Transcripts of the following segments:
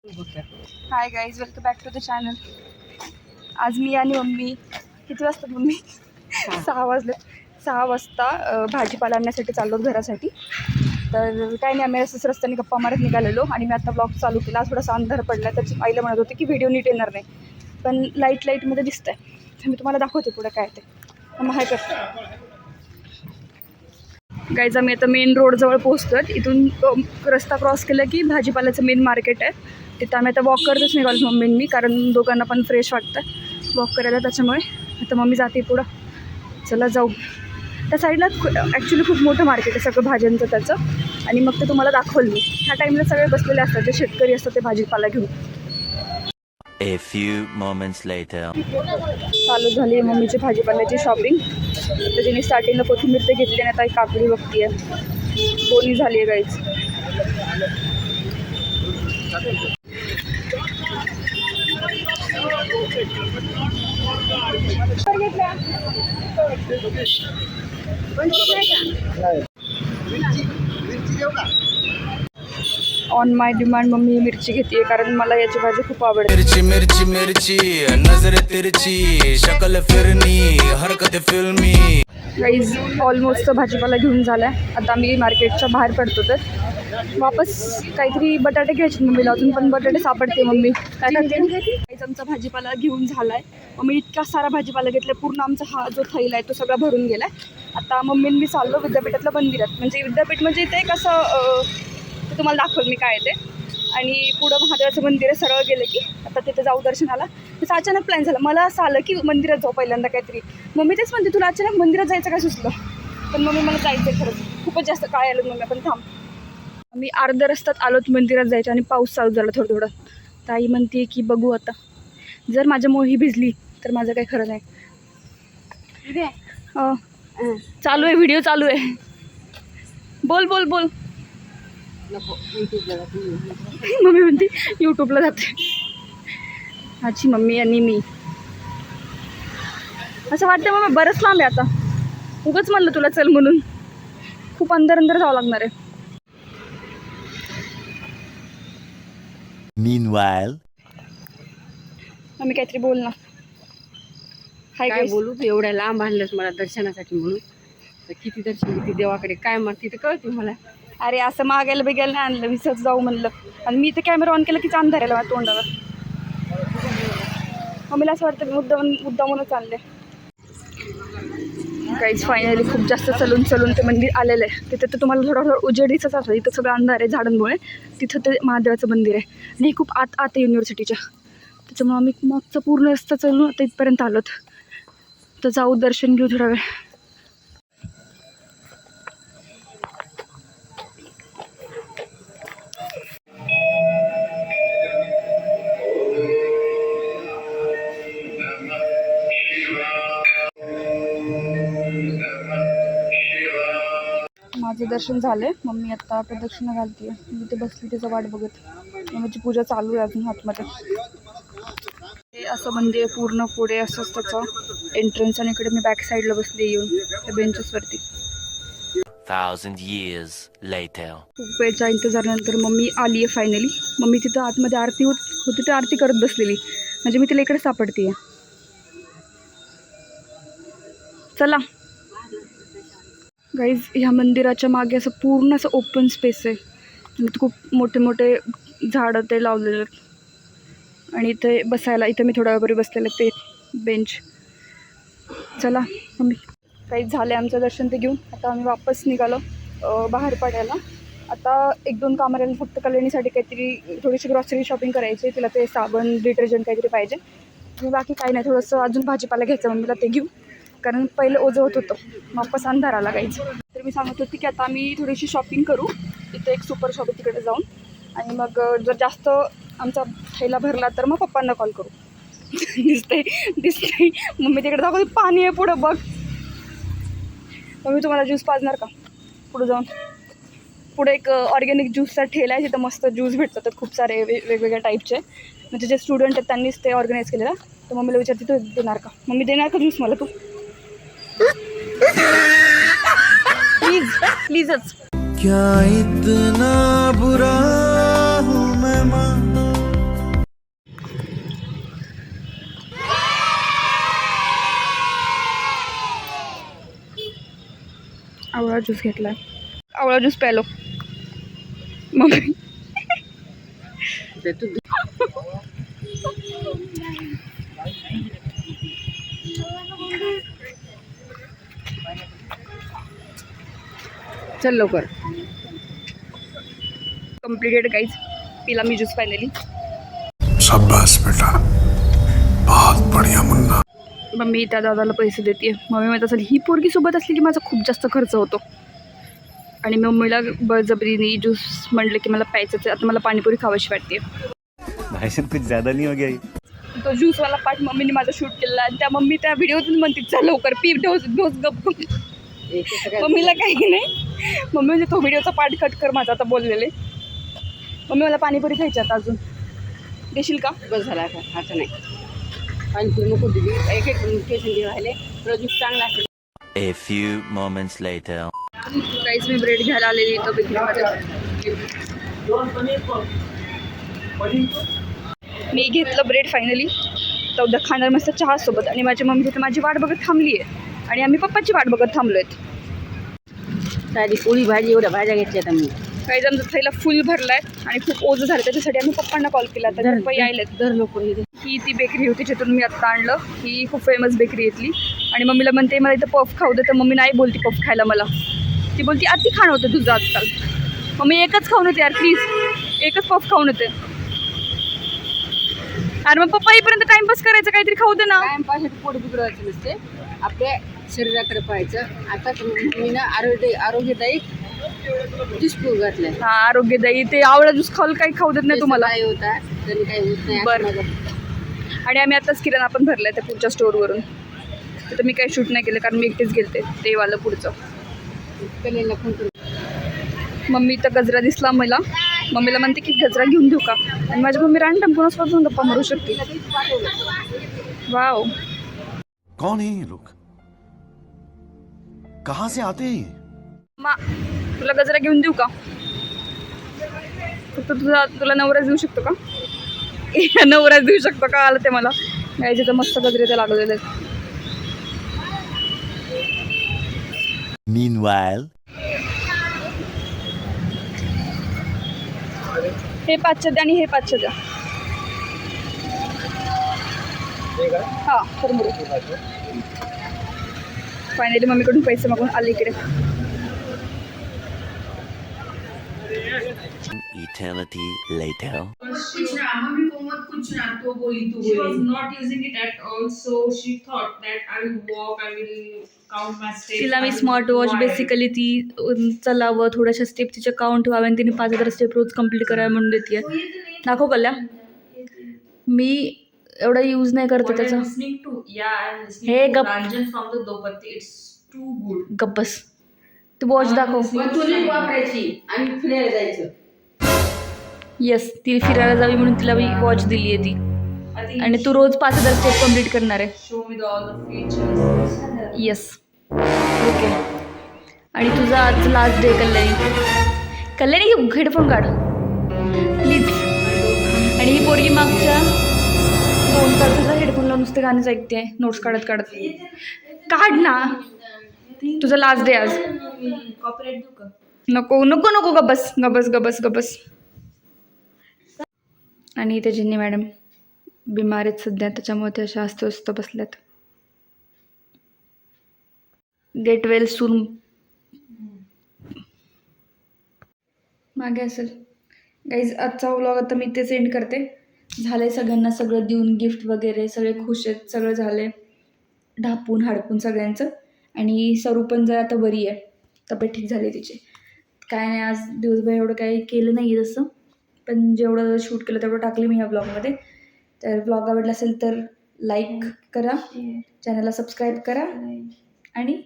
High guys, welcome back to the channel. आज मी आणि मम्मी किती वाजता मम्मी 6 वाजले. 6 वाजता भाजीपाला आणण्यासाठी चाललो घरासाठी. तर काही नाही, आम्ही असंच रस्त्याने गप्पा मारत निघालेलो आणि मी आता ब्लॉग चालू केला. थोडासा अंधार पडला तर आईला म्हणत होते की व्हिडिओ नीट येणार नाही, पण लाईटमध्ये दिसतंय. तर मी तुम्हाला दाखवते पुढे काय ते. मग हाय करते गाईज. आम्ही आता मेन रोडजवळ पोहोचतो. इथून रस्ता क्रॉस केला की भाजीपाल्याचं मेन मार्केट आहे. तिथं आम्ही आता वॉक करतच निघालो मम्मी मी, कारण दोघांना पण फ्रेश वाटतं वॉक करायला. त्याच्यामुळे आता मम्मी जाते पुढं. चला जाऊ. त्या साईडला ॲक्च्युली खूप मोठं मार्केट आहे सगळं भाज्यांचं त्याचं. आणि मग ते तुम्हाला दाखवलं मी. ह्या टाईमला सगळे बसलेले असतात, जे शेतकरी असतात ते भाजीपाला घेऊन. A few moments later. चालू झाली आहे मम्मीची भाजीपाल्याची शॉपिंग. तर तिने स्टार्टिंगला कोथिंबीर ते घेतली आणि आता एक काकडी बघते आहे. दोन्ही झाली आहे guys. On my demand mummy मिरची घेते, कारण मला याची भाजी खूप आवडते. मिर्ची मिर्ची मिर्ची नजर तिरछी शक्ल फिरनी हरकत फिल्मी. गाईज ऑलमोस्ट भाजीपाला घेऊन झाला आहे. आता आम्ही मार्केटच्या बाहेर पडतो. तर वापस काहीतरी बटाटे घ्यायचे मम्मीला, अजून पण बटाटे सापडते. मम्मी काय करते? गाईज आमचा भाजीपाला घेऊन झाला आहे. मम्मी इतका सारा भाजीपाला घेतला, पूर्ण आमचा हा जो थैला आहे तो सगळा भरून गेला आहे. आता मम्मीने मी चाललो विद्यापीठातल्या मंदिरात. म्हणजे विद्यापीठ म्हणजे ते कसं ते तुम्हाला दाखवलं मी काय ते. आणि पुढं महादेवाचं मंदिर आहे. सरळ गेलं की आता तिथे जाऊ दर्शनाला. तसं अचानक प्लॅन झाला. मला असं आलं की मंदिरात जाऊ पहिल्यांदा काहीतरी. मम्मी तेच म्हणते तुला अचानक मंदिरात जायचं काय सुचलं? पण मम्मी मला जायचं आहे खरंच. खूपच जास्त काय आलं मम्मी, पण थांब. आम्ही अर्ध्या रस्त्यात आलोत मंदिरात जायचं आणि पाऊस चालू झाला थोडं थोडं. ताई म्हणते की बघू आता, जर माझ्यामुळे ही भिजली तर माझं काही खरं नाही. चालू आहे, व्हिडिओ चालू आहे. बोल बोल बोल. मम्मी म्हणते यूट्यूबला जाते. आजी मम्मी आणि मी. असं वाटतं मम्मी बरंच लांब आहे आता. उगाच म्हणलं तुला चल म्हणून. खूप अंदर जावं लागणार आहे. Meanwhile. मम्मी काहीतरी बोल ना. काय बोलू तू? एवढ्या लांब आणलंस मला दर्शनासाठी म्हणून. तर किती दर्शन किती देवाकडे काय म्हणते ते कळते मला. अरे असं मागायला बिगायला नाही आणलं, विसच जाऊ म्हणलं. आणि मी ते कॅमेरा ऑन केला की चांद धरायला माझ्या तोंडावर. मम्मीला असं वाटतं मुद्दामूनच चालले. काहीच फायनली खूप जास्त चलून ते मंदिर आलेलं आहे. तिथं तर तुम्हाला थोडं उजेडीचंच असतं. इथं सगळं अंधार आहे झाडांमुळे. तिथं ते महादेवाचं मंदिर आहे आणि हे खूप आत आहे युनिव्हर्सिटीच्या. त्याच्यामुळे आम्ही मागचं पूर्ण रस्ता चलून आता इथपर्यंत आलोत. तर जाऊ दर्शन घेऊ थोडा वेळ. माझं दर्शन झालं. मम्मी आता प्रदक्षिणा घालते. मी ते बसली त्याचं वाट बघत. मम्मीची पूजा चालू आहे अजून आतमध्ये. हे असं मंदिर पूर्ण पुढे असंच त्याचं एंट्रन्स. आणि इकडे मी बॅक साईडला बसले येऊन त्या बेंचेसवरती. 1000 years later. खूप वेळच्या इंतजारानंतर मम्मी आली आहे फायनली. मम्मी तिथं आतमध्ये आरती होती तर आरती करत बसलेली. म्हणजे मी तिला इकडे सापडते. चला गाईज, ह्या मंदिराच्या मागे असं पूर्ण असं ओपन स्पेस आहे. आणि खूप मोठे मोठे झाडं ते लावलेले आहेत. आणि इथे बसायला, इथे मी थोड्या वेळ बसलेले ते बेंच. चला मम्मी. काही झालं आमचं दर्शन ते घेऊन. आता आम्ही वापस निघालो बाहेर पडायला. आता 1-2 कामं राहिली फक्त. कल्याणीसाठी काहीतरी थोडीशी ग्रॉसरी शॉपिंग करायची. तिला ते साबण डिटर्जंट काहीतरी पाहिजे. आणि बाकी काही नाही, थोडंसं अजून भाजीपाला घ्यायचं मम्मीला, ते घेऊ. कारण पहिलं ओझं होत होतं, वापस अंधार आला गाईच. तर मी सांगत होती की आता आम्ही थोडीशी शॉपिंग करू. इथं एक सुपर शॉप आहे तिकडे जाऊन. आणि मग जर जास्त आमचा थैला भरला तर मग पप्पांना कॉल करू. दिसते मम्मी तिकडे दाखवते. पाणी आहे पुढं बघ. मम्मी तुम्हाला ज्यूस पाजणार का? पुढं जाऊन पुढे एक ऑर्गॅनिक ज्यूसचा ठेला आहे. तिथं मस्त ज्यूस भेटतात खूप सारे वेगवेगळ्या टाईपचे. म्हणजे जे स्टुडंट आहेत त्यांनीच ते ऑर्गनाईज केलेलं. तर मम्मीला विचारते तू देणार का? मम्मी देणार का ज्यूस मला? तू प्लीजच. क्या इतना बुरा हूँ मैं मानो ज्यूस घेतला, आवळा ज्यूस प्यालो मम्मी. ते तू चल लवकर. Completed guys. पिला मी ज्यूस फायनली. शाबाश बेटा, बहुत बढ़िया मुन्ना. मम्मी त्या दादाला पैसे देते. मम्मी म्हणत असेल ही पोरगी सोबत असली की माझा खूप जास्त खर्च होतो. आणि मम्मीला बळजबरीने ज्यूस म्हटलं की मला प्यायचंच आहे. आता मला पाणीपुरी खावायची वाटते. भाई कुछ ज्यादा नहीं हो गया ये? तो ज्यूसवाला पार्ट मम्मीने माझा शूट केला आणि त्या मम्मी त्या व्हिडिओतून म्हणते चल लवकर पी ढोस ढोस गप. मम्मीला काही नाही. मम्मी म्हणजे तो व्हिडिओचा पार्ट कट कर माझा आता बोललेले. मम्मी मला पाणीपुरी खायची आता अजून. देशील का? बस झाला आता नाही. पाणीपुरी नको दिली. एक केसन राहिले. तुला ज्यूस चांगला असेल. A few moments later. काहीच मी ब्रेड घ्यायला आलेली इथं बेकरीमध्ये. मी घेतलं ब्रेड फायनली. तर खाणार मस्त चहासोबत. आणि माझी मम्मी तिथे माझी वाट बघत थांबली आहे. आणि आम्ही पप्पाची वाट बघत थांबलो आहेत. साधी पोळी भाजी एवढ्या भाज्या घेतल्यात आम्ही. काही जण थैला फुल भरला आहे आणि खूप ओझं झालं. त्याच्यासाठी आम्ही पप्पांना कॉल केला. तर पप्पा यायलेत. दर लोक ही ती बेकरी होती जिथून मी आत्ता आणलं. ही खूप फेमस बेकरी इथली. आणि मम्मीला म्हणते मला इथं पफ खाऊ दे. तर मम्मी नाही बोलती पफ खायला मला. ती बोलती अति खाणं होतं तुझं आजकाल. मम्मी एकच खाऊन होते यार प्लीज. एकच पफ खाऊन होते. अरे मग पप्पा येईपर्यंत टाइमपास करायचं, काहीतरी खाऊ दे ना. टाइमपाससाठी पोट बिघडवायचं नसते. आपल्या शरीराकडे पाहायचं. आता मी ना आरोग्यदायी ज्यूस पिऊ घातलाय. हा आरोग्यदायी. ते आवळा ज्यूस खाल काही खाऊ देत नाही तुम्हाला. काय होता तरी काही होत नाही. बरं. आणि आम्ही आताच किराणा पण भरलाय त्या पुढच्या स्टोअरवरून. तिथं मी काही शूट नाही केलं कारण मी एकटीच गेलते. ते वालं पुढचं. कलेला फोन करू. मम्मी तर गजरा दिसला मला. मम्मीला म्हणते की गजरा घेऊन देऊ का. आणि माझी मम्मी रॅन्डम कोणासोबत गप्पा मारू शकते. वाव. कौन है ये लोग? कहाँ से आते हैं ये? मा तुला गजरा घेऊन देऊ का. फक्त तुला नवराच देऊ शकतो का. नवराच देऊ शकतो का आलं ते मला. गायचे तर मस्त गजरे ते लागलेले आहेत. Meanwhile. हे 500 द्या आणि हे 500 द्या. हां तर फायनली मम्मीकडून पैसे मागून आले इकडे. Eternity later. She was not using it at all, so she thought that I will walk, I will count my steps. तिला मी I will smart do watch why. Basically ती चलावं थोड्याशा स्टेप तिचे काउंट व्हावे आणि तिने 5000 स्टेप रोज complete करायला म्हणून देते. दाखव कल्या. मी एवढा यूज नाही करते What I'm त्याचा. listening to, yeah, I'm listening Hey, to गप. Ranjan from the Dopatti. It's too good. गप्पस. ती वॉच दाखव. पण तुला वापरायची. आम्ही फिरायला जायचं. येस ती फिरायला जावी म्हणून तिला मी वॉच दिली आहे ती. I think आणि तू रोज 5000 स्टेप कंप्लीट करणार आहे. show me all the features. Yes okay. आणि तुझा आज लास्ट डे कल्याणी हेडफोन काढ प्लीज. आणि ही पोरगी मागच्या 2 तासाचा हेडफोन लावून नुसते गाणंच ऐकते आहे. नोट्स काढत काढ ना. तुझा लास्ट डे आज. Copyright देऊ का? नको नको नको गबस गबस गबस गबस. आणि इथे जिन्नी मॅडम बिमार आहेत सध्या. त्याच्यामुळे ते अशा अस्वस्थ बसल्यात. गेट वेल सून मागे असेल. गाईज आजचा व्लॉग आता मी इथेच एंड करते. झालं आहे सगळ्यांना सगळं देऊन गिफ्ट वगैरे. सगळे खुश आहेत. सगळं झालं आहे ढापून हाडपून सगळ्यांचं. आणि सरू पण जर आता बरी आहे. तब्येत ठीक झाली तिची. काय नाही आज दिवसभर एवढं काही केलं नाही आहे तसं. पण जेवढं शूट केलं तेवढं टाकले मी ह्या ब्लॉगमध्ये. तर ब्लॉग आवडला असेल तर लाईक करा. चॅनलला सबस्क्राईब करा. आणि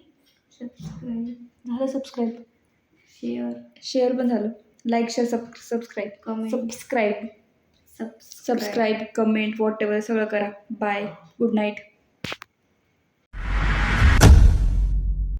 झालं सबस्क्राईब. शेअर पण झालं. Like share subscribe comment what ever सगळं करा. बाय. Good night.